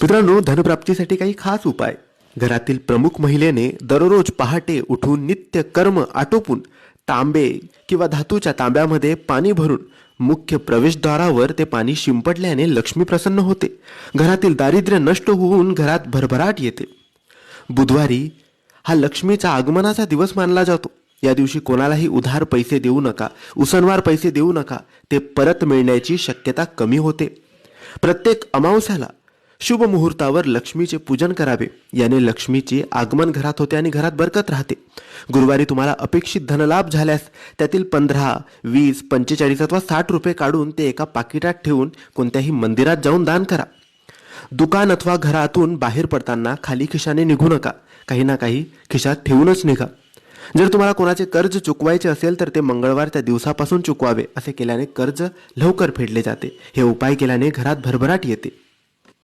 मित्रांनो, धनप्राप्तीसाठी काही खास उपाय. घरातील प्रमुख महिलेने दररोज पहाटे उठून नित्य कर्म आटोपून तांबे किंवा धातूच्या तांब्यामध्ये पाणी भरून मुख्य प्रवेशद्वारावर ते पाणी शिंपडल्याने लक्ष्मी प्रसन्न होते. घरातील दारिद्र्य नष्ट होऊन घरात भरभराट येते. बुधवारी हा लक्ष्मीचा आगमनाचा दिवस मानला जातो. या दिवशी कोणालाही उधार पैसे देऊ नका, उसनवार पैसे देऊ नका. ते परत मिळण्याची शक्यता कमी होते. प्रत्येक अमावस्याला शुभ मुहूर्तावर लक्ष्मीचे पूजन करावे. याने लक्ष्मीचे आगमन घरात होते आणि घरात बरकत राहते. गुरुवारी तुम्हाला अपेक्षित धनलाभ झाल्यास त्यातील 15, 20, 45 अथवा 60 रुपये काढून ते एका पाकिटात ठेवून कोणत्याही मंदिरात जाऊन दान करा. दुकान अथवा घरातून बाहेर पडताना खाली खिशाने निघू नका. काही ना काही खिशात ठेवूनच निघा. जर तुम्हाला कोणाचे कर्ज चुकवायचे असेल तर ते मंगळवार त्या दिवसापासून चुकवावे. असे केल्याने कर्ज लवकर फेडले जाते. हे उपाय केल्याने घरात भरभराट येते.